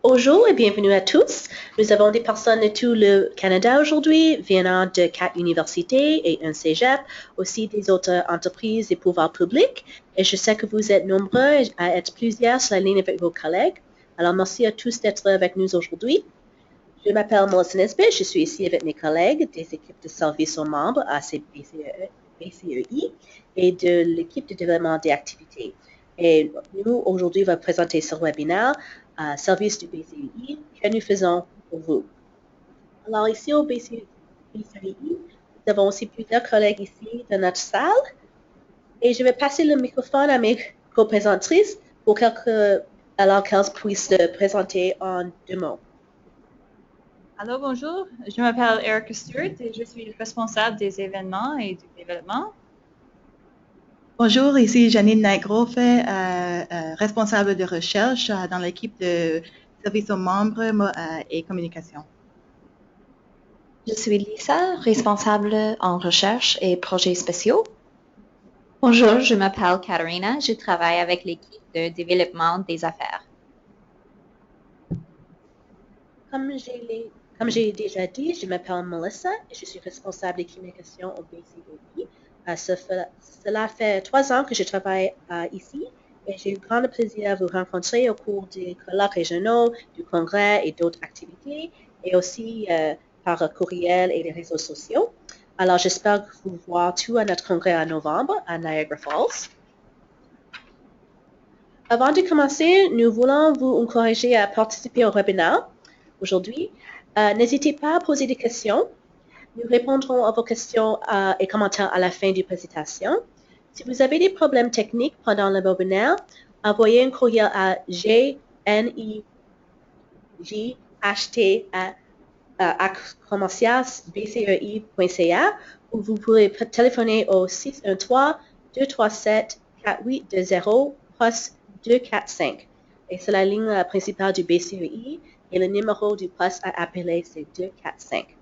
Bonjour et bienvenue à tous. Nous avons des personnes de tout le Canada aujourd'hui, venant de 4 universités et un cégep, aussi des autres entreprises et pouvoirs publics. Et je sais que vous êtes nombreux à être plusieurs sur la ligne avec vos collègues. Alors, merci à tous d'être avec nous aujourd'hui. Je m'appelle Melissa Nesbitt. Je suis ici avec mes collègues des équipes de services aux membres à BCEI et de l'équipe de développement des activités. Et nous, aujourd'hui, on va présenter ce webinaire service du BCEI que nous faisons pour vous. Alors, ici au BCEI, nous avons aussi plusieurs collègues ici dans notre salle. Et je vais passer le microphone à mes co-présentatrices alors qu'elles puissent se présenter en 2 mots. Allô, bonjour. Je m'appelle Erica Stewart et je suis responsable des événements et du développement. Bonjour, ici Janine Naigroff, responsable de recherche dans l'équipe de services aux membres et communication. Je suis Lisa, responsable en recherche et projets spéciaux. Bonjour, je m'appelle Katarina, je travaille avec l'équipe de développement des affaires. Comme j'ai déjà dit, je m'appelle Melissa et je suis responsable des communications au BCEI. Cela fait 3 ans que je travaille ici et j'ai eu grand plaisir à vous rencontrer au cours des colloques régionaux, du congrès et d'autres activités, et aussi par courriel et les réseaux sociaux. Alors, j'espère vous voir tous à notre congrès en novembre à Niagara Falls. Avant de commencer, nous voulons vous encourager à participer au webinaire aujourd'hui. N'hésitez pas à poser des questions. Nous répondrons à vos questions et commentaires à la fin de la présentation. Si vous avez des problèmes techniques pendant le webinaire, envoyez un courriel à gnijht@commercialbcei.ca ou vous pouvez téléphoner au 613-237-4820 poste 245. Et c'est la ligne principale du BCEI et le numéro du poste à appeler, c'est 245.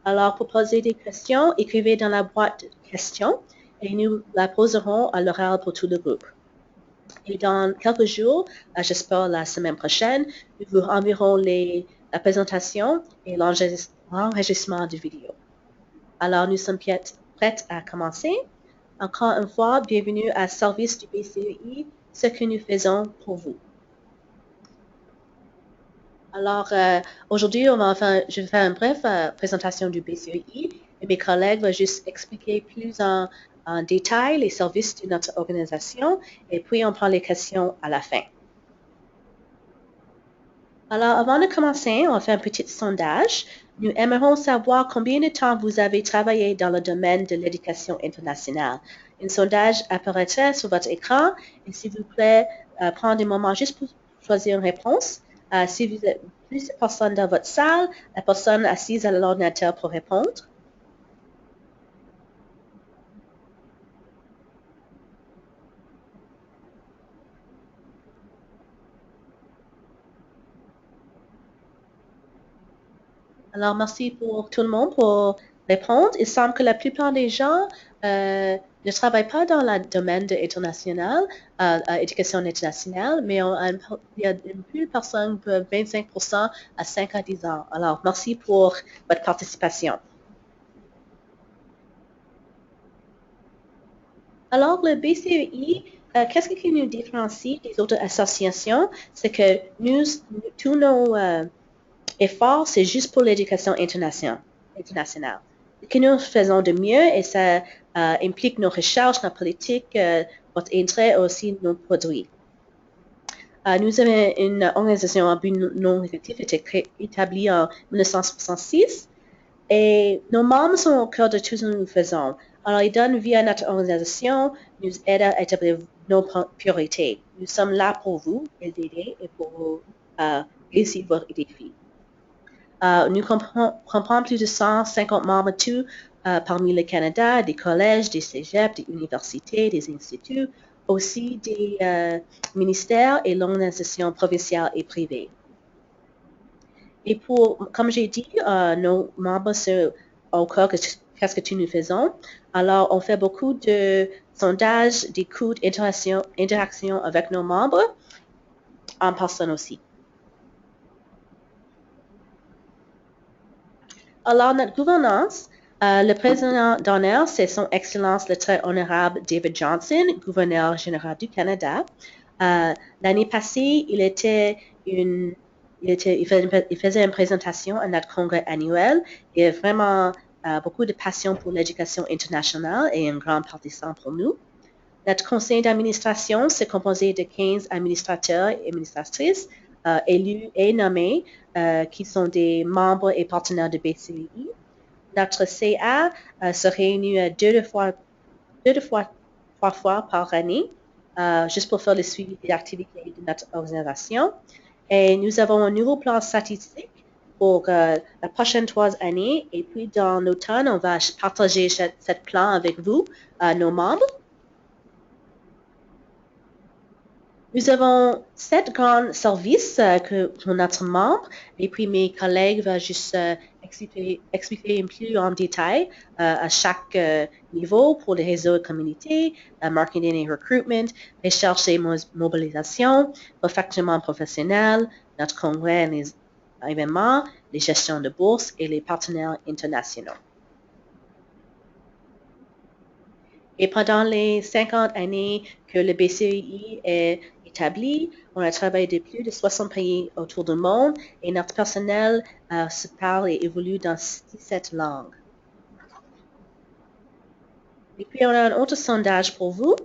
Alors, pour poser des questions, écrivez dans la boîte de questions et nous la poserons à l'oral pour tout le groupe. Et dans quelques jours, j'espère la semaine prochaine, nous vous enverrons la présentation et l'enregistrement de vidéo. Alors, nous sommes prêts à commencer. Encore une fois, bienvenue à Service du BCEI, ce que nous faisons pour vous. Alors, aujourd'hui, je vais faire une brève présentation du BCEI et mes collègues vont juste expliquer plus en détail les services de notre organisation et puis on prend les questions à la fin. Alors, avant de commencer, on va faire un petit sondage. Nous aimerons savoir combien de temps vous avez travaillé dans le domaine de l'éducation internationale. Un sondage apparaîtra sur votre écran et s'il vous plaît, prendre un moment juste pour choisir une réponse. Si vous êtes plus de personnes dans votre salle, la personne assise à l'ordinateur pour répondre. Alors, merci pour tout le monde pour répondre. Il semble que la plupart des gens ne travaillent pas dans le domaine de éducation internationale, mais il y a une plus de personnes, 25% à 5 à 10 ans. Alors, merci pour votre participation. Alors, le BCEI, qu'est-ce qui nous différencie des autres associations? C'est que tous nos efforts, c'est juste pour l'éducation internationale. Ce que nous faisons de mieux, et ça implique nos recherches, nos politiques, notre intérêt aussi nos produits. Nous sommes une organisation à but non lucratif établie en 1966 et nos membres sont au cœur de tout ce que nous faisons. Alors, ils donnent vie à notre organisation, nous aident à établir nos priorités. Nous sommes là pour vous, les aider et pour vous réussir vos défis. Nous comprenons plus de 150 membres tout parmi le Canada, des collèges, des cégeps, des universités, des instituts, aussi des ministères et l'organisation provinciale et privée. Et comme j'ai dit, nos membres sont au cœur de ce que nous faisons. Alors, on fait beaucoup de sondages, d'écoute, interaction avec nos membres, en personne aussi. Alors, notre gouvernance, le président d'honneur, c'est Son Excellence le très honorable David Johnson, gouverneur général du Canada. L'année passée, il faisait une présentation à notre congrès annuel et vraiment beaucoup de passion pour l'éducation internationale et un grand partisan pour nous. Notre conseil d'administration, c'est composé de 15 administrateurs et administratrices élus et nommés qui sont des membres et partenaires de BCI. Notre CA se réunit trois fois par année, juste pour faire le suivi des activités de notre organisation. Et nous avons un nouveau plan statistique pour la prochaine 3 années. Et puis, dans l'automne, on va partager ce plan avec vous, nos membres. Nous avons 7 grands services pour notre membre, et puis mes collègues vont juste expliquer un peu en détail à chaque niveau pour les réseaux de communauté, marketing et recruitment, recherche et mobilisation, perfectionnement professionnel, notre congrès, les événements, les gestions de bourse et les partenaires internationaux. Et pendant les 50 années que le BCI est établi, on a travaillé de plus de 60 pays autour du monde et notre personnel se parle et évolue dans 17 langues. Et puis, on a un autre sondage pour vous.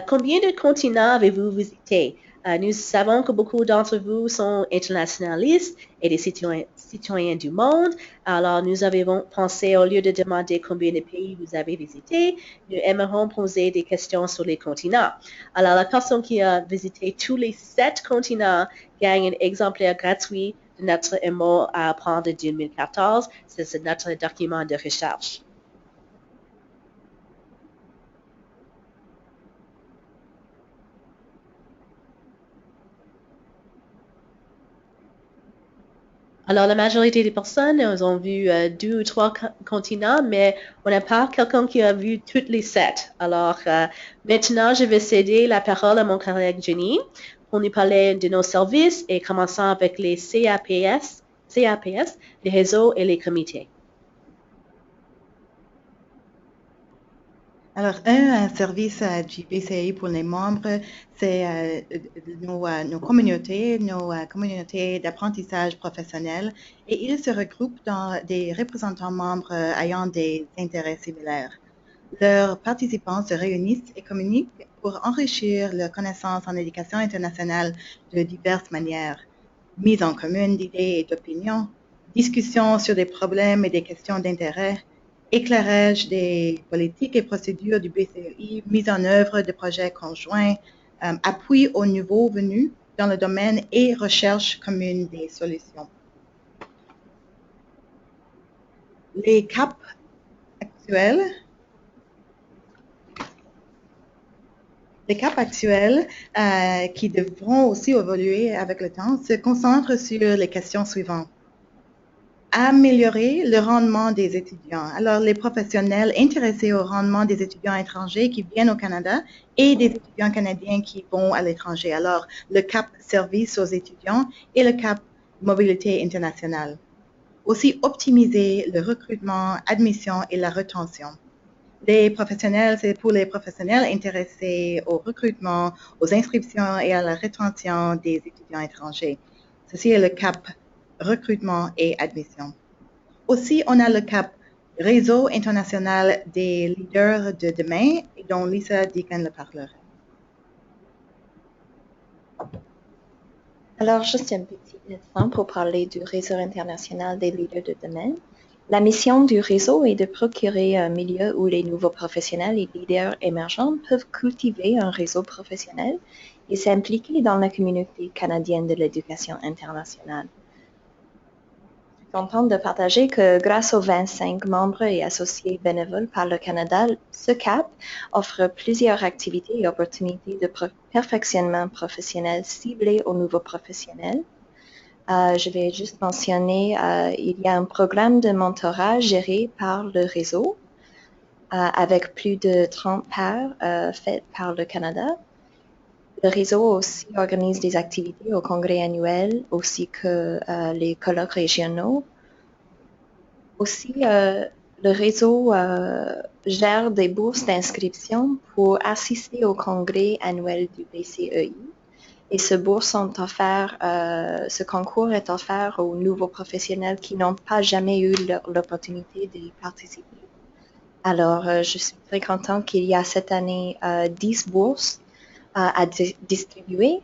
Combien de continents avez-vous visité? Nous savons que beaucoup d'entre vous sont internationalistes et des citoyens du monde. Alors, nous avons pensé, au lieu de demander combien de pays vous avez visité, nous aimerons poser des questions sur les continents. Alors, la personne qui a visité tous les 7 continents gagne un exemplaire gratuit de notre MO à apprendre de 2014. C'est notre document de recherche. Alors, la majorité des personnes, elles ont vu 2 ou 3 continents, mais on n'a pas quelqu'un qui a vu toutes les 7. Alors, maintenant, je vais céder la parole à mon collègue Jenny pour nous parler de nos services et commençons avec les CAPS, les réseaux et les comités. Alors, un service du BCI pour les membres, c'est nos communautés d'apprentissage professionnel et ils se regroupent dans des représentants membres ayant des intérêts similaires. Leurs participants se réunissent et communiquent pour enrichir leurs connaissances en éducation internationale de diverses manières. Mise en commun d'idées et d'opinions, discussion sur des problèmes et des questions d'intérêt, éclairage des politiques et procédures du BCI, mise en œuvre de projets conjoints, appui aux nouveaux venus dans le domaine et recherche commune des solutions. Les CAP actuels, qui devront aussi évoluer avec le temps, se concentrent sur les questions suivantes. Améliorer le rendement des étudiants. Alors, les professionnels intéressés au rendement des étudiants étrangers qui viennent au Canada et des étudiants canadiens qui vont à l'étranger. Alors, le CAP service aux étudiants et le CAP mobilité internationale. Aussi, optimiser le recrutement, admission et la rétention. Les professionnels, c'est pour les professionnels intéressés au recrutement, aux inscriptions et à la rétention des étudiants étrangers. Ceci est le CAP recrutement et admission. Aussi, on a le CAP Réseau international des leaders de demain, dont Lisa Deacon le parlera. Alors, juste un petit instant pour parler du réseau international des leaders de demain. La mission du réseau est de procurer un milieu où les nouveaux professionnels et leaders émergents peuvent cultiver un réseau professionnel et s'impliquer dans la communauté canadienne de l'éducation internationale. Je suis contente de partager que grâce aux 25 membres et associés bénévoles par le Canada, ce CAP offre plusieurs activités et opportunités de perfectionnement professionnel ciblées aux nouveaux professionnels. Je vais juste mentionner, il y a un programme de mentorat géré par le réseau avec plus de 30 pairs faites par le Canada. Le réseau aussi organise des activités au congrès annuel, ainsi que les colloques régionaux. Aussi, le réseau gère des bourses d'inscription pour assister au congrès annuel du BCEI. Et ce concours est offert aux nouveaux professionnels qui n'ont pas jamais eu l'opportunité d'y participer. Alors, je suis très contente qu'il y a cette année 10 bourses à distribuer.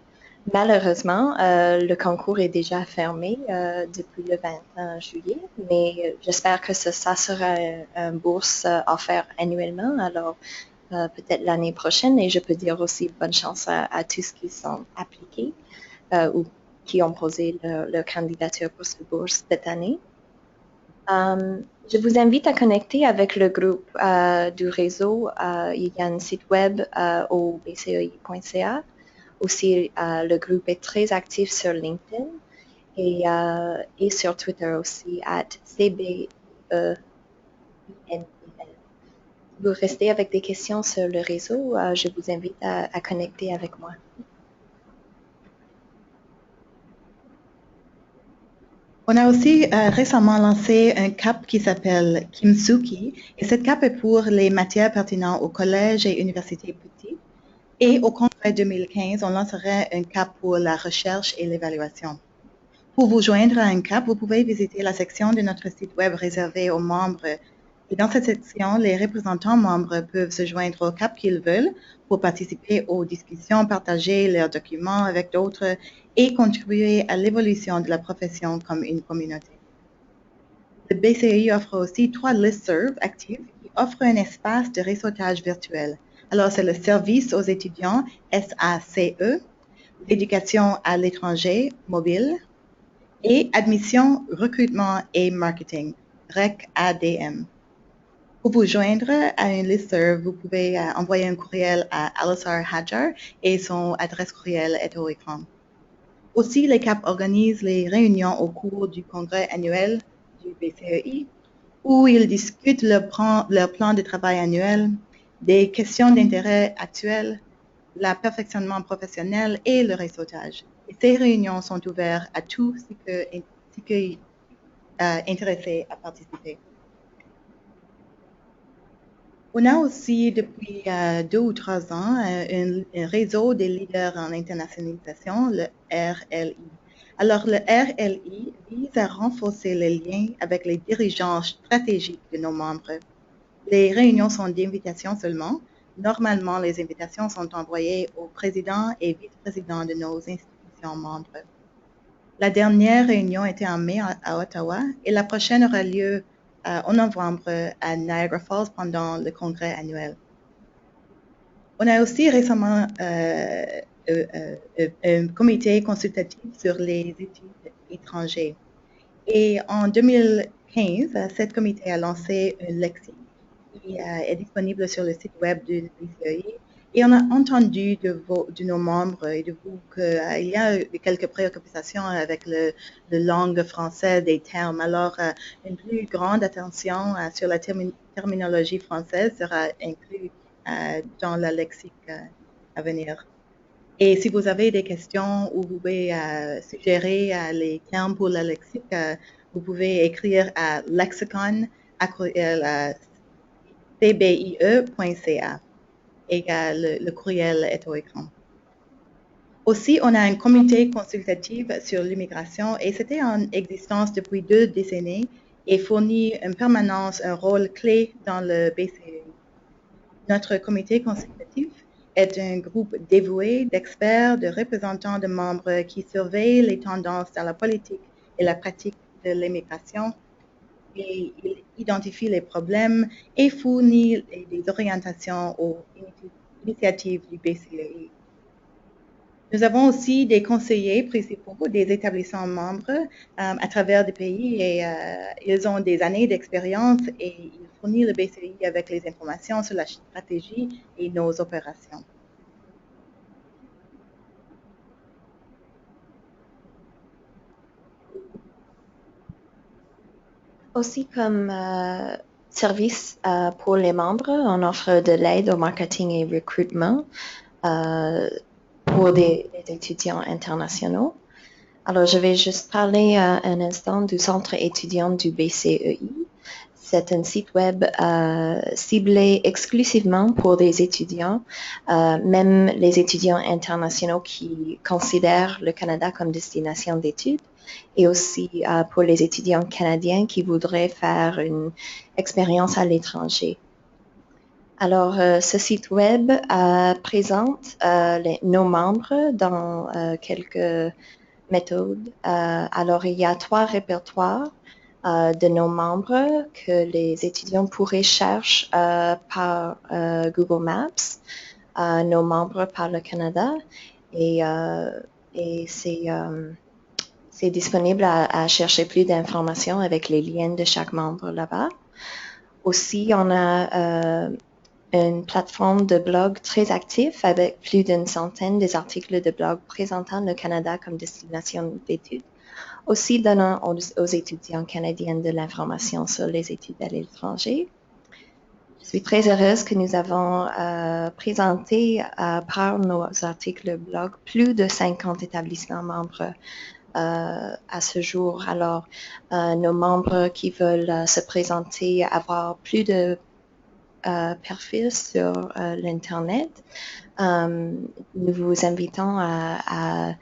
Malheureusement, le concours est déjà fermé depuis le 21 juillet, mais j'espère que ça sera une bourse offerte annuellement, alors peut-être l'année prochaine, et je peux dire aussi bonne chance à tous ceux qui sont appliqués ou qui ont posé leur candidature pour cette bourse cette année. Je vous invite à connecter avec le groupe du réseau. Il y a un site web au bcei.ca. Aussi, le groupe est très actif sur LinkedIn et sur Twitter aussi, @CBEINEL. Si vous restez avec des questions sur le réseau, je vous invite à connecter avec moi. On a aussi récemment lancé un CAP qui s'appelle Kimsuki, et cette CAP est pour les matières pertinentes au collège et universités petites. Et au congrès 2015, on lancerait un CAP pour la recherche et l'évaluation. Pour vous joindre à un CAP, vous pouvez visiter la section de notre site web réservée aux membres. Et dans cette section, les représentants membres peuvent se joindre au CAP qu'ils veulent pour participer aux discussions, partager leurs documents avec d'autres et contribuer à l'évolution de la profession comme une communauté. Le BCEI offre aussi 3 listservs actifs qui offrent un espace de réseautage virtuel. Alors, c'est le service aux étudiants, SACE, l'éducation à l'étranger, mobile, et admission, recrutement et marketing, REC-ADM. Pour vous joindre à un listserv, vous pouvez envoyer un courriel à Alisar Hajar et son adresse courriel est au écran. Aussi, les CAP organisent les réunions au cours du congrès annuel du BCEI où ils discutent leur plan de travail annuel, des questions d'intérêt actuelles, le perfectionnement professionnel et le réseautage. Et ces réunions sont ouvertes à tous ceux qui intéressés à participer. On a aussi depuis 2 ou 3 ans un réseau des leaders en internationalisation, le RLI. Alors, le RLI vise à renforcer les liens avec les dirigeants stratégiques de nos membres. Les réunions sont d'invitation seulement. Normalement, les invitations sont envoyées aux présidents et vice-présidents de nos institutions membres. La dernière réunion était en mai à Ottawa et la prochaine aura lieu en novembre à Niagara Falls pendant le congrès annuel. On a aussi récemment un comité consultatif sur les études étrangères. Et en 2015, ce comité a lancé un lexique qui est disponible sur le site web du BCEI. Et on a entendu de nos membres et de vous qu'il y a quelques préoccupations avec la langue française des termes. Alors, une plus grande attention sur la terminologie française sera inclue dans le lexique à venir. Et si vous avez des questions ou vous pouvez suggérer les termes pour le lexique, vous pouvez écrire à lexicon@cbie.ca. Et le courriel est au écran. Aussi, on a un comité consultatif sur l'immigration et c'était en existence depuis 2 décennies et fournit en permanence un rôle clé dans le BCEI. Notre comité consultatif est un groupe dévoué d'experts, de représentants de membres qui surveillent les tendances dans la politique et la pratique de l'immigration. Et il identifie les problèmes et fournit des orientations aux initiatives du BCEI. Nous avons aussi des conseillers principaux des établissements membres à travers des pays et ils ont des années d'expérience et ils fournissent le BCEI avec les informations sur la stratégie et nos opérations. Aussi, comme service pour les membres, on offre de l'aide au marketing et recrutement pour des étudiants internationaux. Alors, je vais juste parler un instant du centre étudiant du BCEI. c'est un site web ciblé exclusivement pour des étudiants, même les étudiants internationaux qui considèrent le Canada comme destination d'études, et aussi pour les étudiants canadiens qui voudraient faire une expérience à l'étranger. Alors, ce site web présente nos membres dans quelques méthodes. Alors, il y a 3 répertoires de nos membres que les étudiants pourraient chercher par Google Maps, nos membres par le Canada, et c'est disponible à chercher plus d'informations avec les liens de chaque membre là-bas. Aussi, on a une plateforme de blog très active avec plus d'une centaine d'articles de blog présentant le Canada comme destination d'études, aussi donnant aux étudiants canadiens de l'information sur les études à l'étranger. Je suis très heureuse que nous avons présenté par nos articles blog plus de 50 établissements membres à ce jour. Alors, nos membres qui veulent se présenter, avoir plus de perfils sur l'Internet, nous vous invitons à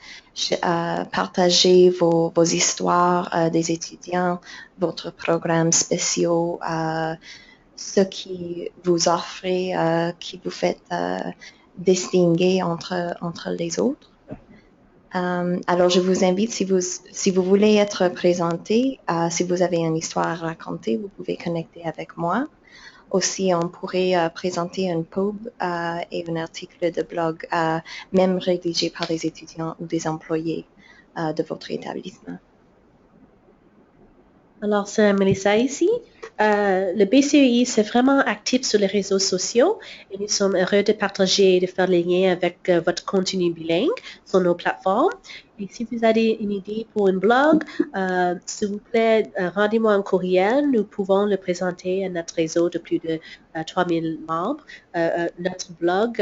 partager vos histoires des étudiants, votre programme spéciaux, ce qui vous offre, qui vous fait distinguer entre les autres. Alors, je vous invite, si vous voulez être présenté, si vous avez une histoire à raconter, vous pouvez connecter avec moi. Aussi, on pourrait présenter une pub et un article de blog, même rédigé par des étudiants ou des employés de votre établissement. Alors, c'est Melissa ici. Le BCEI, c'est vraiment actif sur les réseaux sociaux et nous sommes heureux de partager et de faire les liens avec votre contenu bilingue sur nos plateformes. Et si vous avez une idée pour un blog, s'il vous plaît, rendez-moi un courriel. Nous pouvons le présenter à notre réseau de plus de 3000 membres. Notre blog,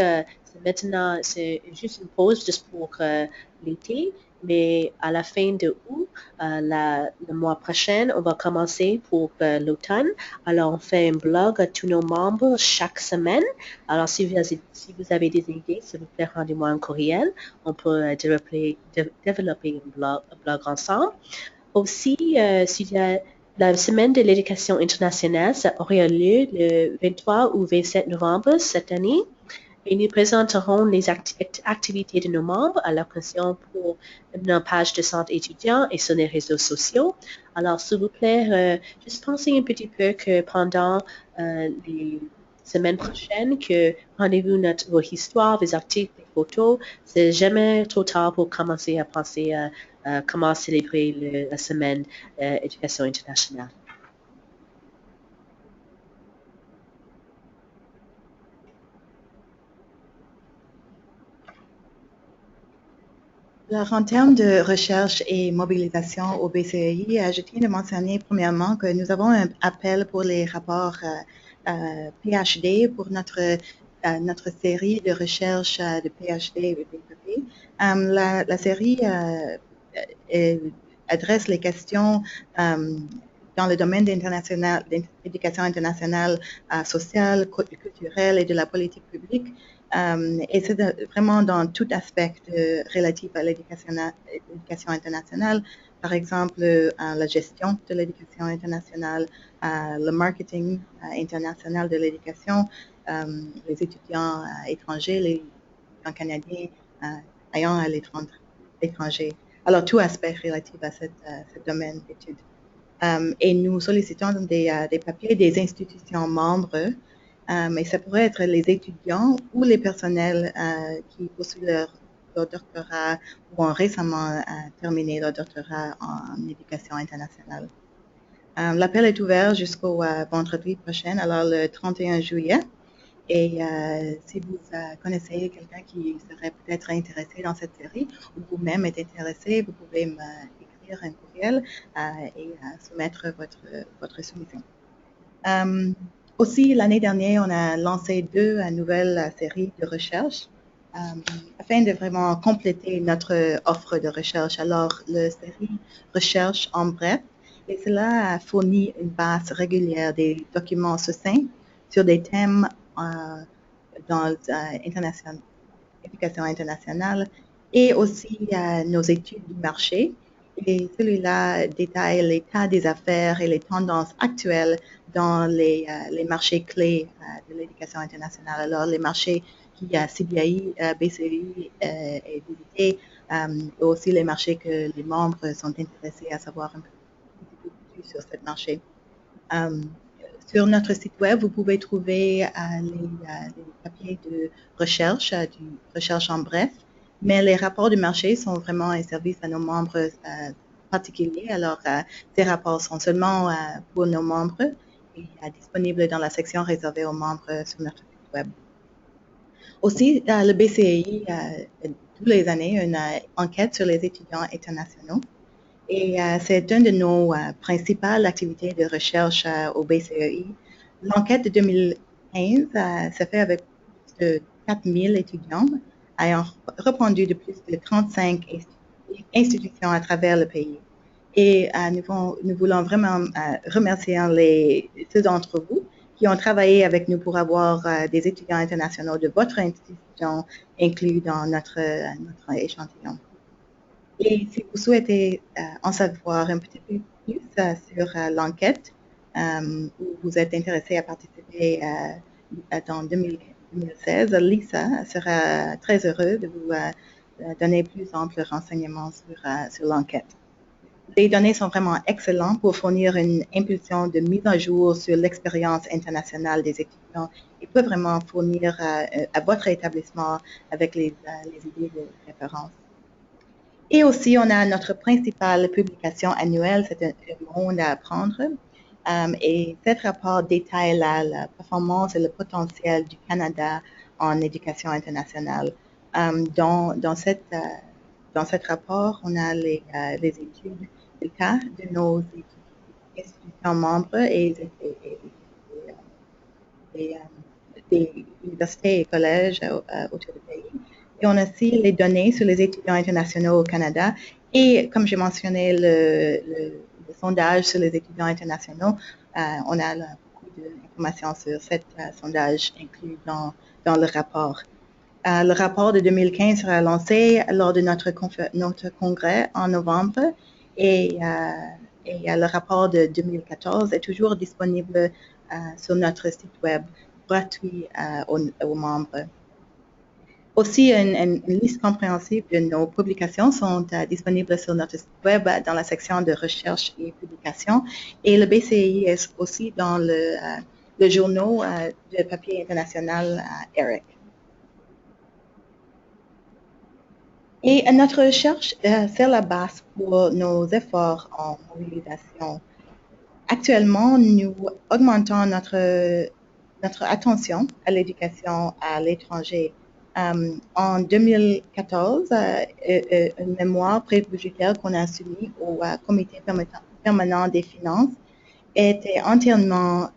maintenant, c'est juste une pause juste pour l'été. Mais à la fin de août, le mois prochain, on va commencer pour l'automne. Alors, on fait un blog à tous nos membres chaque semaine. Alors, si vous avez des idées, s'il vous plaît, rendez-moi un courriel. On peut développer un blog ensemble. Aussi, s'il y a la semaine de l'éducation internationale, ça aura lieu le 23 ou 27 novembre cette année. Et nous présenterons les activités de nos membres à l'occasion pour nos pages de centre étudiant et sur les réseaux sociaux. Alors, s'il vous plaît, juste pensez un petit peu que pendant les semaines prochaines, que rendez-vous vos histoires, vos articles, les photos. C'est jamais trop tard pour commencer à penser à comment célébrer la semaine éducation internationale. Alors, en termes de recherche et mobilisation au BCEI, je tiens à mentionner premièrement que nous avons un appel pour les rapports PhD pour notre série de recherche de PhD et DPP. La série adresse les questions dans le domaine d'éducation internationale, sociale, culturelle et de la politique publique. Et c'est vraiment dans tout aspect relatif à l'éducation internationale, par exemple la gestion de l'éducation internationale, le marketing international de l'éducation, les étudiants étrangers, les étudiants canadiens ayant à l'étranger. Alors, tout aspect relatif à ce domaine d'études. Et nous sollicitons des papiers des institutions membres. Mais ça pourrait être les étudiants ou les personnels qui poursuivent leur doctorat ou ont récemment terminé leur doctorat en éducation internationale. L'appel est ouvert jusqu'au vendredi prochain, alors le 31 juillet. Et si vous connaissez quelqu'un qui serait peut-être intéressé dans cette série ou vous-même êtes intéressé, vous pouvez m'écrire un courriel et soumettre votre soumission. Aussi, l'année dernière, on a lancé 2 nouvelles séries de recherche afin de vraiment compléter notre offre de recherche. Alors, la série Recherche en bref et cela fournit une base régulière des documents succincts sur des thèmes dans l'éducation internationale et aussi nos études du marché. Et celui-là détaille l'état des affaires et les tendances actuelles dans les marchés clés de l'éducation internationale. Alors, les marchés qui CBAI, BCI est visité, aussi les marchés que les membres sont intéressés à savoir un petit peu plus sur ce marché. Sur notre site web, vous pouvez trouver les papiers de recherche, du recherche en bref, mais les rapports du marché sont vraiment un service à nos membres particuliers. Alors, ces rapports sont seulement pour nos membres et disponibles dans la section réservée aux membres sur notre site web. Aussi, le BCI, toutes les années, une enquête sur les étudiants internationaux. Et c'est une de nos principales activités de recherche au BCEI. L'enquête de 2015 s'est faite avec plus de 4000 étudiants ayant répondu de plus de 35 institutions à travers le pays. Et nous voulons vraiment remercier ceux d'entre vous qui ont travaillé avec nous pour avoir des étudiants internationaux de votre institution inclus dans notre échantillon. Et si vous souhaitez en savoir un petit peu plus sur l'enquête, ou vous êtes intéressé à participer dans 2016, Lisa sera très heureuse de vous donner plus amples renseignements sur l'enquête. Les données sont vraiment excellentes pour fournir une impulsion de mise à jour sur l'expérience internationale des étudiants et peut vraiment fournir à votre établissement avec les idées de référence. Et aussi, on a notre principale publication annuelle, c'est un monde à apprendre. Et cet rapport détaille la performance et le potentiel du Canada en éducation internationale. Dans cet rapport, on a les études de cas de nos institutions membres et des universités et collèges autour du pays. Et on a aussi les données sur les étudiants internationaux au Canada. Et comme j'ai mentionné, le sondage sur les étudiants internationaux, on a beaucoup d'informations sur ce sondage inclus dans le rapport. Le rapport de 2015 sera lancé lors de notre congrès en novembre et le rapport de 2014 est toujours disponible sur notre site web gratuit aux membres. Aussi, une liste compréhensible de nos publications sont disponibles sur notre site web dans la section de recherche et publications. Et le BCI est aussi dans le journal de papier international ERIC. Et notre recherche c'est la base pour nos efforts en mobilisation. Actuellement, nous augmentons notre attention à l'éducation à l'étranger. En 2014, une mémoire pré-budgétaire qu'on a soumise au comité permanent des finances était entièrement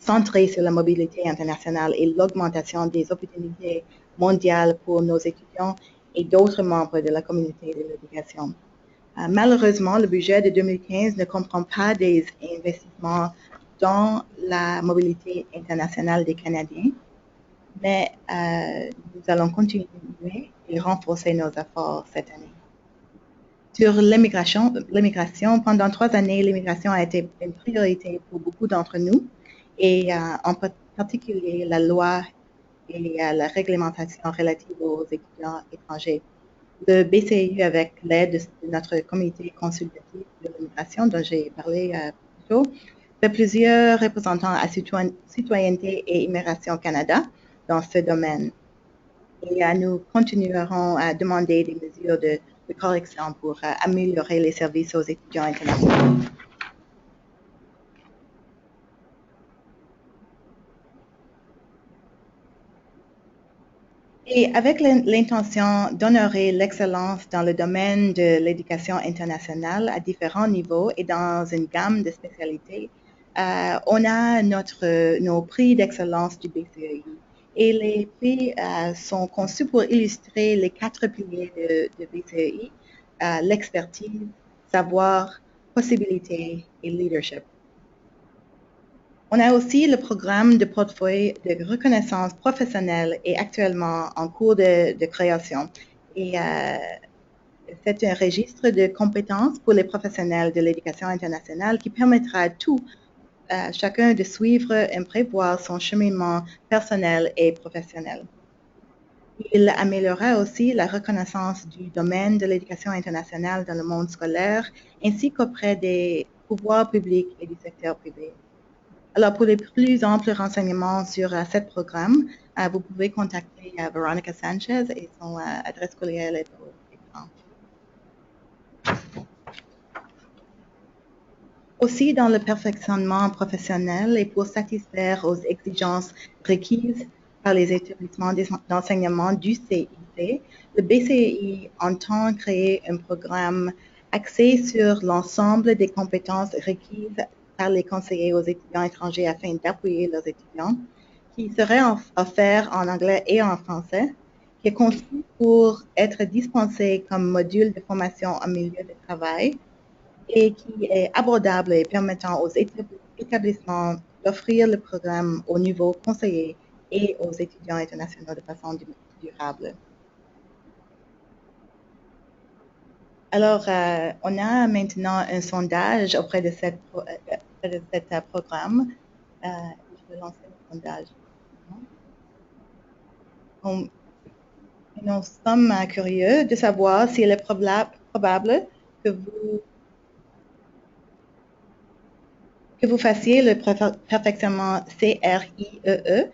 centrée sur la mobilité internationale et l'augmentation des opportunités mondiales pour nos étudiants et d'autres membres de la communauté de l'éducation. Malheureusement, le budget de 2015 ne comprend pas des investissements dans la mobilité internationale des Canadiens, mais nous allons continuer et renforcer nos efforts cette année. Sur l'immigration, pendant 3 années, l'immigration a été une priorité pour beaucoup d'entre nous, et en particulier la loi et la réglementation relative aux étudiants étrangers. Le BCU, avec l'aide de notre comité consultatif de l'immigration dont j'ai parlé plus tôt, fait plusieurs représentants à Citoyenneté et Immigration Canada dans ce domaine. Et nous continuerons à demander des mesures de correction pour améliorer les services aux étudiants internationaux. Et avec l'intention d'honorer l'excellence dans le domaine de l'éducation internationale à différents niveaux et dans une gamme de spécialités, on a nos prix d'excellence du BCEI. Et les prix sont conçus pour illustrer les 4 piliers de BCEI, l'expertise, savoir, possibilités et leadership. On a aussi le programme de portefeuille de reconnaissance professionnelle et actuellement en cours de création. Et c'est un registre de compétences pour les professionnels de l'éducation internationale qui permettra à chacun de suivre et prévoir son cheminement personnel et professionnel. Il améliorera aussi la reconnaissance du domaine de l'éducation internationale dans le monde scolaire ainsi qu'auprès des pouvoirs publics et du secteur privé. Alors, pour les plus amples renseignements sur ce programme, vous pouvez contacter Veronica Sanchez et son adresse courriel est au écran. Aussi, dans le perfectionnement professionnel et pour satisfaire aux exigences requises par les établissements d'enseignement du CIC, le BCI entend créer un programme axé sur l'ensemble des compétences requises par les conseillers aux étudiants étrangers afin d'appuyer leurs étudiants, qui serait offert en anglais et en français, qui est conçu pour être dispensé comme module de formation en milieu de travail et qui est abordable et permettant aux établissements d'offrir le programme au niveau conseiller et aux étudiants internationaux de façon durable. Alors, on a maintenant un sondage auprès de ce programme. Je vais lancer le sondage. Nous sommes curieux de savoir s'il est probable que vous fassiez le perfectionnement CRIEE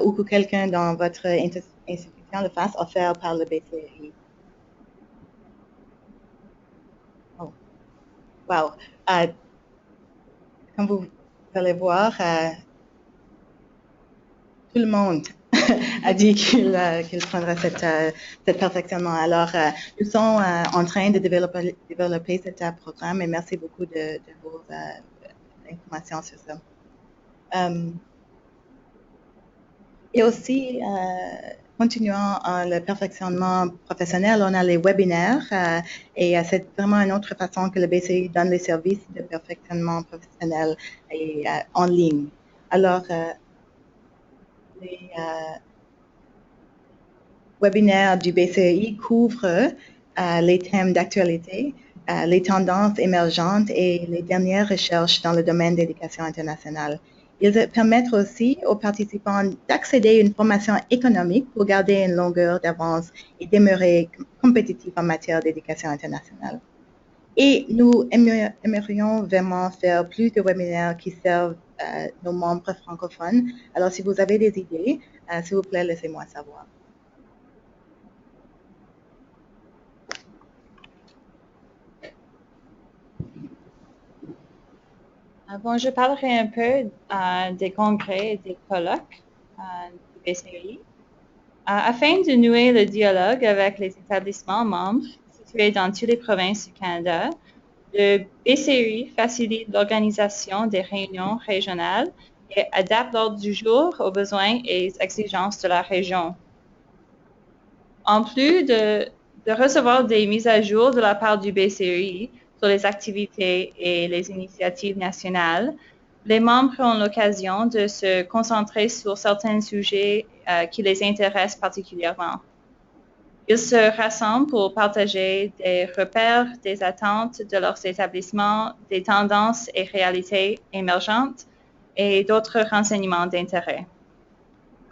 ou que quelqu'un dans votre institution le fasse offert par le BCI. Oh. Wow. Comme vous allez voir, tout le monde a dit qu'il prendrait cet perfectionnement. Alors, nous sommes en train de développer ce programme et merci beaucoup de vos informations sur ça. Et aussi, continuant le perfectionnement professionnel, on a les webinaires et c'est vraiment une autre façon que le BCI donne les services de perfectionnement professionnel et, en ligne. Alors, les webinaires du BCI couvrent les thèmes d'actualité, les tendances émergentes et les dernières recherches dans le domaine de l'éducation internationale. Ils permettent aussi aux participants d'accéder à une formation économique pour garder une longueur d'avance et demeurer compétitifs en matière d'éducation internationale. Et nous aimerions vraiment faire plus de webinaires qui servent nos membres francophones. Alors, si vous avez des idées, s'il vous plaît, laissez-moi savoir. Bon, je parlerai un peu des congrès et des colloques du BCI. Afin de nouer le dialogue avec les établissements membres situés dans toutes les provinces du Canada, le BCI facilite l'organisation des réunions régionales et adapte l'ordre du jour aux besoins et exigences de la région. En plus de recevoir des mises à jour de la part du BCI sur les activités et les initiatives nationales, les membres ont l'occasion de se concentrer sur certains sujets qui les intéressent particulièrement. Ils se rassemblent pour partager des repères, des attentes de leurs établissements, des tendances et réalités émergentes et d'autres renseignements d'intérêt.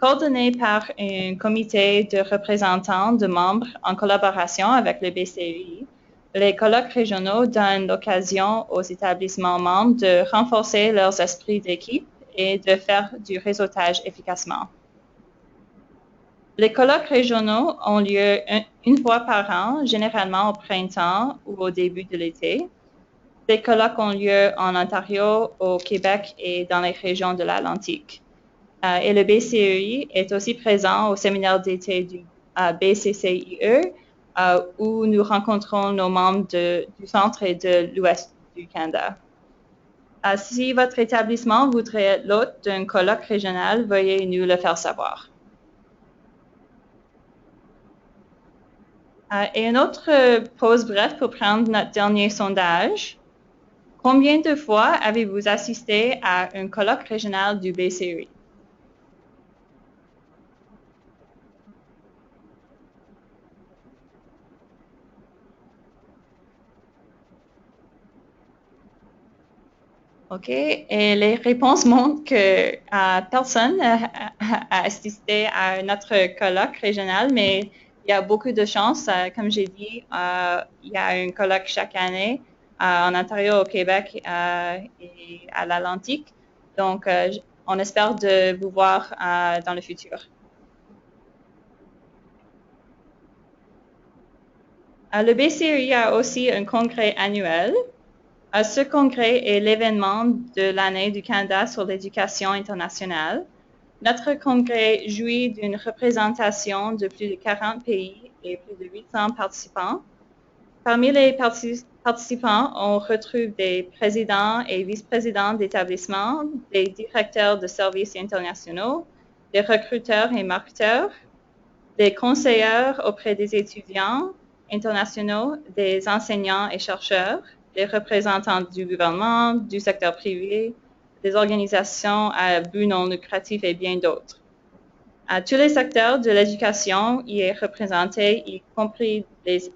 Coordonné par un comité de représentants de membres en collaboration avec le BCI, les colloques régionaux donnent l'occasion aux établissements membres de renforcer leurs esprits d'équipe et de faire du réseautage efficacement. Les colloques régionaux ont lieu une fois par an, généralement au printemps ou au début de l'été. Les colloques ont lieu en Ontario, au Québec et dans les régions de l'Atlantique. Et le BCI est aussi présent au séminaire d'été du BCCIE, où nous rencontrons nos membres du centre et de l'ouest du Canada. Si votre établissement voudrait être l'hôte d'un colloque régional, veuillez nous le faire savoir. Et une autre pause brève pour prendre notre dernier sondage. Combien de fois avez-vous assisté à un colloque régional du BCEI? OK. Et les réponses montrent que personne a assisté à notre colloque régional, mais il y a beaucoup de chance. Comme j'ai dit, il y a un colloque chaque année en Ontario, au Québec et à l'Atlantique. Donc, on espère de vous voir dans le futur. Le BCEI a aussi un congrès annuel. Ce congrès est l'événement de l'année du Canada sur l'éducation internationale. Notre congrès jouit d'une représentation de plus de 40 pays et plus de 800 participants. Parmi les participants, on retrouve des présidents et vice-présidents d'établissements, des directeurs de services internationaux, des recruteurs et marketeurs, des conseillers auprès des étudiants internationaux, des enseignants et chercheurs, des représentants du gouvernement, du secteur privé, des organisations à but non lucratif et bien d'autres. Tous les secteurs de l'éducation y est représenté, y compris les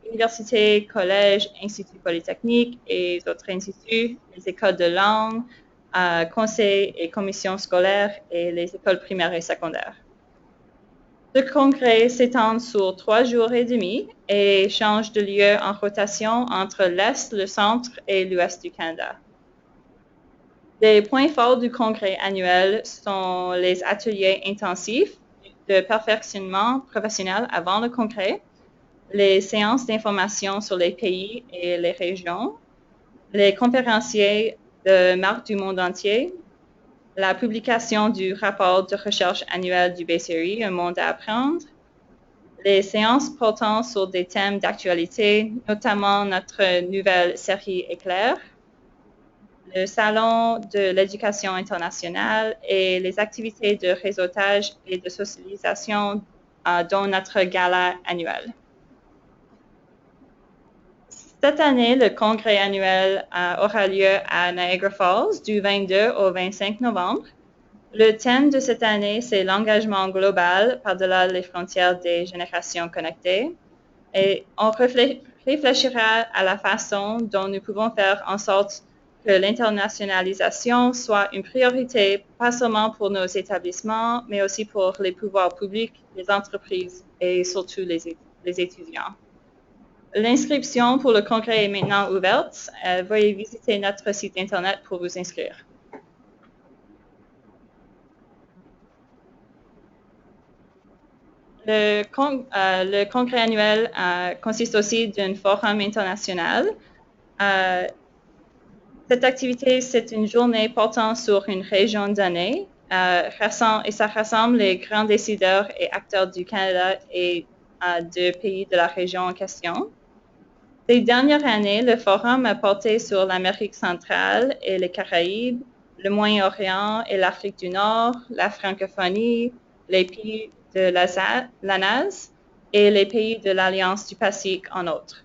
universités, collèges, instituts polytechniques et autres instituts, les écoles de langue, conseils et commissions scolaires et les écoles primaires et secondaires. Ce congrès s'étend sur 3 jours et demi et change de lieu en rotation entre l'Est, le Centre et l'Ouest du Canada. Les points forts du congrès annuel sont les ateliers intensifs de perfectionnement professionnel avant le congrès, les séances d'information sur les pays et les régions, les conférenciers de marques du monde entier, la publication du rapport de recherche annuel du BCEI, Un monde à apprendre, les séances portant sur des thèmes d'actualité, notamment notre nouvelle série Éclair, le Salon de l'éducation internationale et les activités de réseautage et de socialisation dont notre gala annuel. Cette année, le congrès annuel aura lieu à Niagara Falls du 22 au 25 novembre. Le thème de cette année, c'est l'engagement global par-delà les frontières des générations connectées. Et on réfléchira à la façon dont nous pouvons faire en sorte que l'internationalisation soit une priorité, pas seulement pour nos établissements, mais aussi pour les pouvoirs publics, les entreprises et surtout les étudiants. L'inscription pour le congrès est maintenant ouverte. Veuillez visiter notre site Internet pour vous inscrire. Le congrès annuel consiste aussi d'un forum international. Cette activité, c'est une journée portant sur une région donnée et ça rassemble les grands décideurs et acteurs du Canada et de pays de la région en question. Ces dernières années, le forum a porté sur l'Amérique centrale et les Caraïbes, le Moyen-Orient et l'Afrique du Nord, la francophonie, les pays de l'ANAS et les pays de l'Alliance du Pacifique, en outre.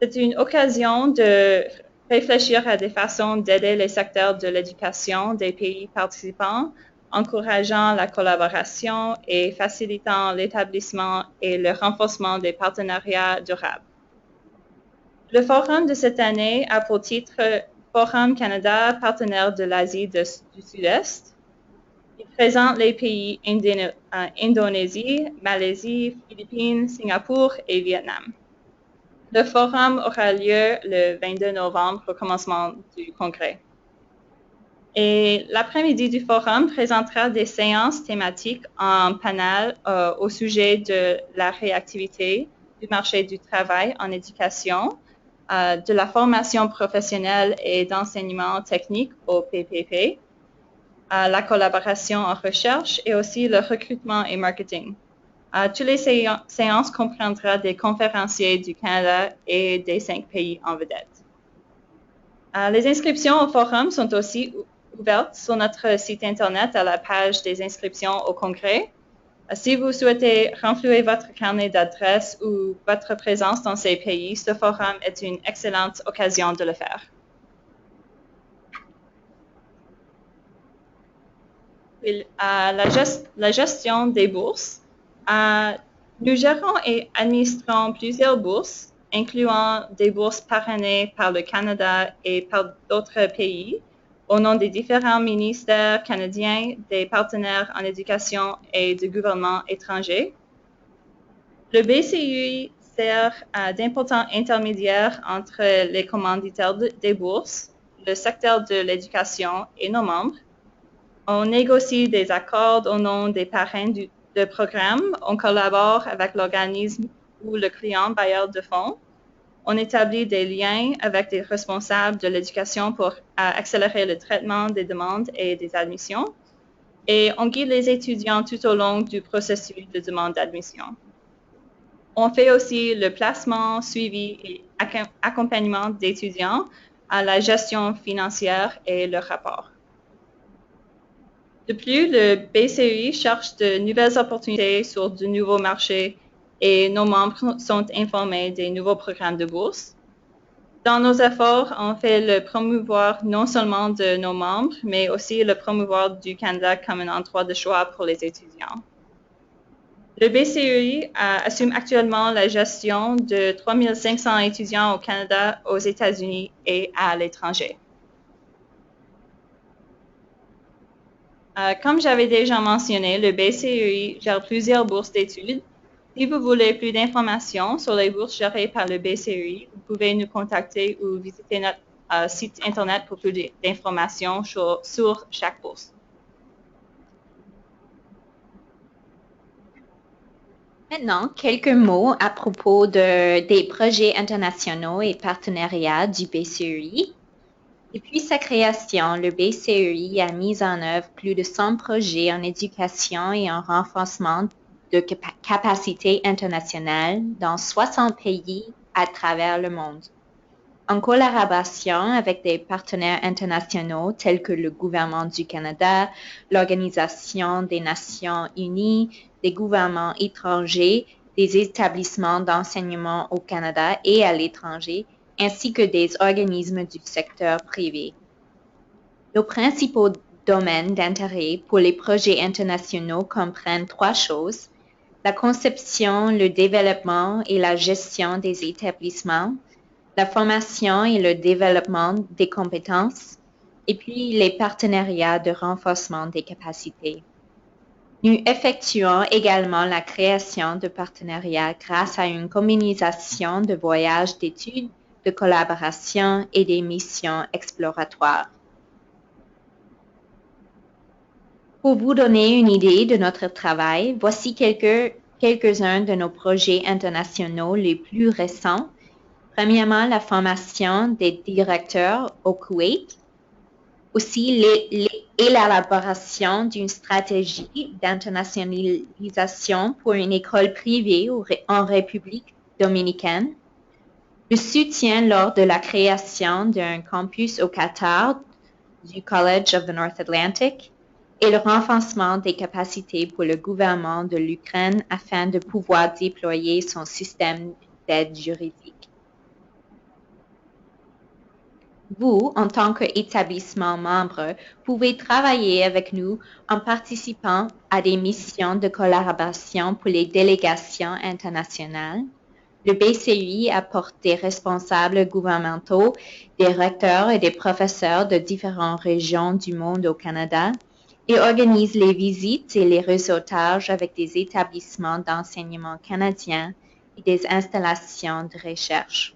C'est une occasion de réfléchir à des façons d'aider les secteurs de l'éducation des pays participants, encourageant la collaboration et facilitant l'établissement et le renforcement des partenariats durables. Le forum de cette année a pour titre Forum Canada, partenaire de l'Asie du Sud-Est. Il présente les pays Indonésie, Malaisie, Philippines, Singapour et Vietnam. Le forum aura lieu le 22 novembre au commencement du congrès. Et l'après-midi du forum présentera des séances thématiques en panel au sujet de la réactivité du marché du travail en éducation, de la formation professionnelle et d'enseignement technique au PPP, la collaboration en recherche et aussi le recrutement et marketing. Toutes les séances comprendront des conférenciers du Canada et des 5 pays en vedette. Les inscriptions au forum sont aussi ouvertes sur notre site Internet à la page des inscriptions au congrès. Si vous souhaitez renflouer votre carnet d'adresses ou votre présence dans ces pays, ce forum est une excellente occasion de le faire. la gestion des bourses. Nous gérons et administrons plusieurs bourses, incluant des bourses parrainées par le Canada et par d'autres pays, au nom des différents ministères canadiens, des partenaires en éducation et du gouvernement étranger. Le BCUI sert d'importants intermédiaires entre les commanditaires des bourses, le secteur de l'éducation et nos membres. On négocie des accords au nom des parrains de programme. On collabore avec l'organisme ou le client bailleur de fonds. On établit des liens avec des responsables de l'éducation pour accélérer le traitement des demandes et des admissions. Et on guide les étudiants tout au long du processus de demande d'admission. On fait aussi le placement, suivi et accompagnement d'étudiants à la gestion financière et le rapport. De plus, le BCUI cherche de nouvelles opportunités sur de nouveaux marchés et nos membres sont informés des nouveaux programmes de bourse. Dans nos efforts, on fait le promouvoir non seulement de nos membres, mais aussi le promouvoir du Canada comme un endroit de choix pour les étudiants. Le BCUI assume actuellement la gestion de 3500 étudiants au Canada, aux États-Unis et à l'étranger. Comme j'avais déjà mentionné, le BCUI gère plusieurs bourses d'études. Si vous voulez plus d'informations sur les bourses gérées par le BCUI, vous pouvez nous contacter ou visiter notre site Internet pour plus d'informations sur chaque bourse. Maintenant, quelques mots à propos des projets internationaux et partenariats du BCUI. Depuis sa création, le BCUI a mis en œuvre plus de 100 projets en éducation et en renforcement de capacités internationales dans 60 pays à travers le monde. En collaboration avec des partenaires internationaux tels que le gouvernement du Canada, l'Organisation des Nations Unies, des gouvernements étrangers, des établissements d'enseignement au Canada et à l'étranger, ainsi que des organismes du secteur privé. Nos principaux domaines d'intérêt pour les projets internationaux comprennent 3 choses: la conception, le développement et la gestion des établissements, la formation et le développement des compétences, et puis les partenariats de renforcement des capacités. Nous effectuons également la création de partenariats grâce à une combinaison de voyages d'études, de collaboration et des missions exploratoires. Pour vous donner une idée de notre travail, voici quelques-uns de nos projets internationaux les plus récents. Premièrement, la formation des directeurs au Koweït. Aussi, l'élaboration d'une stratégie d'internationalisation pour une école privée en République dominicaine. Le soutien lors de la création d'un campus au Qatar du College of the North Atlantic et le renforcement des capacités pour le gouvernement de l'Ukraine afin de pouvoir déployer son système d'aide juridique. Vous, en tant qu'établissement membre, pouvez travailler avec nous en participant à des missions de collaboration pour les délégations internationales. Le BCUI apporte des responsables gouvernementaux, des recteurs et des professeurs de différentes régions du monde au Canada et organise les visites et les réseautages avec des établissements d'enseignement canadiens et des installations de recherche.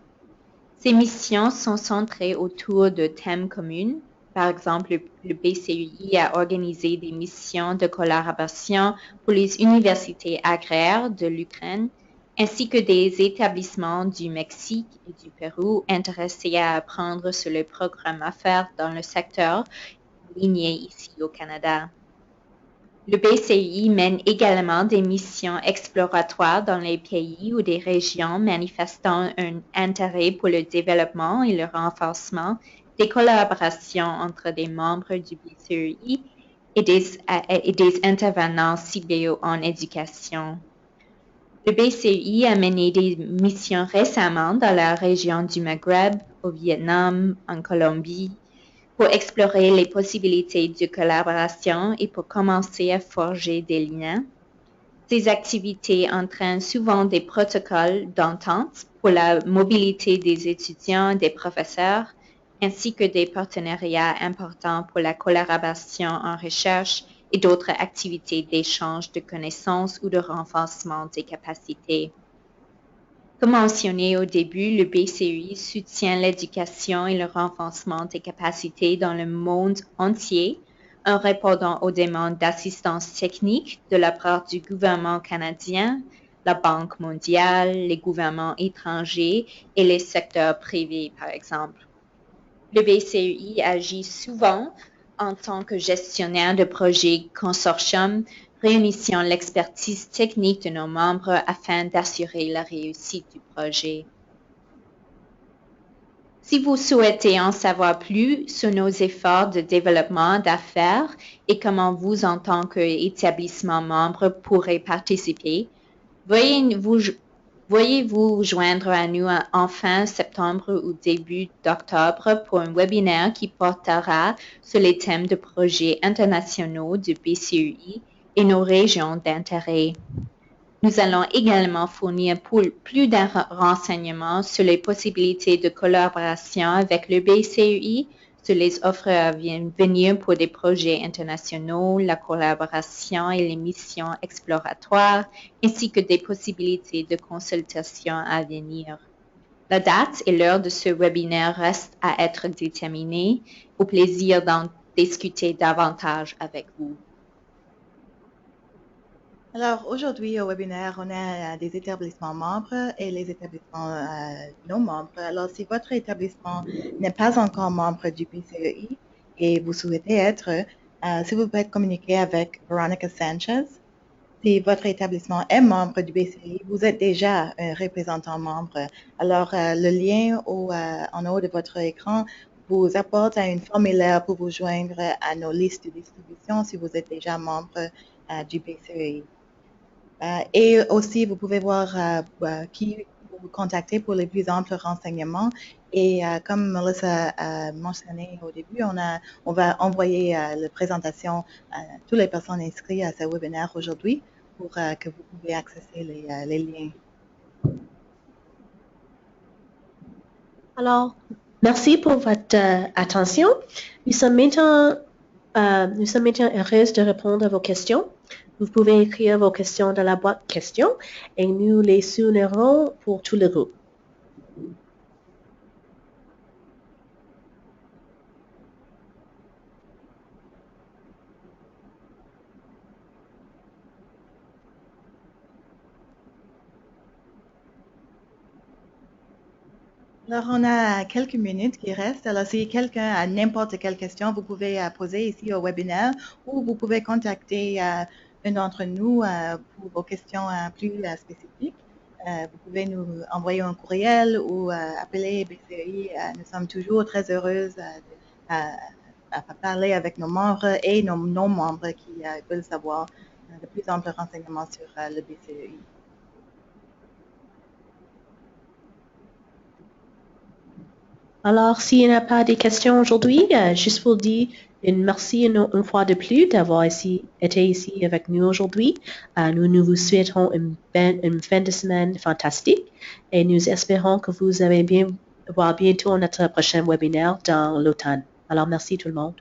Ces missions sont centrées autour de thèmes communs. Par exemple, le BCUI a organisé des missions de collaboration pour les universités agraires de l'Ukraine, ainsi que des établissements du Mexique et du Pérou intéressés à apprendre sur les programmes à faire dans le secteur minier ici au Canada. Le BCUI mène également des missions exploratoires dans les pays ou des régions manifestant un intérêt pour le développement et le renforcement des collaborations entre des membres du BCUI et des intervenants ciblés en éducation. Le BCUI a mené des missions récemment dans la région du Maghreb, au Vietnam, en Colombie, pour explorer les possibilités de collaboration et pour commencer à forger des liens. Ces activités entraînent souvent des protocoles d'entente pour la mobilité des étudiants et des professeurs, ainsi que des partenariats importants pour la collaboration en recherche et d'autres activités d'échange de connaissances ou de renforcement des capacités. Comme mentionné au début, le BCEI soutient l'éducation et le renforcement des capacités dans le monde entier en répondant aux demandes d'assistance technique de la part du gouvernement canadien, la Banque mondiale, les gouvernements étrangers et les secteurs privés, par exemple. Le BCEI agit souvent en tant que gestionnaire de projets consortium, réunissant l'expertise technique de nos membres afin d'assurer la réussite du projet. Si vous souhaitez en savoir plus sur nos efforts de développement d'affaires et comment vous, en tant qu'établissement membre, pourrez participer, veuillez vous joindre à nous en fin septembre ou début d'octobre pour un webinaire qui portera sur les thèmes de projets internationaux du BCEI et nos régions d'intérêt. Nous allons également fournir plus de renseignements sur les possibilités de collaboration avec le BCEI, sur les offres à venir pour des projets internationaux, la collaboration et les missions exploratoires, ainsi que des possibilités de consultation à venir. La date et l'heure de ce webinaire restent à être déterminées. Au plaisir d'en discuter davantage avec vous. Alors, aujourd'hui, au webinaire, on a des établissements membres et les établissements non membres. Alors, si votre établissement n'est pas encore membre du BCEI et vous souhaitez être, s'il vous plaît, communiquez avec Veronica Sanchez. Si votre établissement est membre du BCEI, vous êtes déjà un représentant membre. Alors, le lien en haut de votre écran vous apporte à une formulaire pour vous joindre à nos listes de distribution si vous êtes déjà membre du BCEI. Et aussi, vous pouvez voir qui vous contacter pour les plus amples renseignements. Et comme Melissa a mentionné au début, on va envoyer la présentation à toutes les personnes inscrites à ce webinaire aujourd'hui pour que vous pouvez accéder les liens. Alors, merci pour votre attention. Nous sommes maintenant heureux de répondre à vos questions. Vous pouvez écrire vos questions dans la boîte questions et nous les soulignerons pour tout le groupe. Alors, on a quelques minutes qui restent. Alors, si quelqu'un a n'importe quelle question, vous pouvez poser ici au webinaire ou vous pouvez contacter un d'entre nous pour vos questions plus spécifiques. Vous pouvez nous envoyer un courriel ou appeler BCEI. Nous sommes toujours très heureuses à parler avec nos membres et nos non-membres qui veulent savoir de plus amples renseignements sur le BCEI. Alors, s'il n'y a pas de questions aujourd'hui, juste pour dire merci une fois de plus d'avoir été ici avec nous aujourd'hui. Nous vous souhaitons une fin de semaine fantastique et nous espérons que vous allez bien voir bientôt notre prochain webinaire dans l'automne. Alors, merci tout le monde.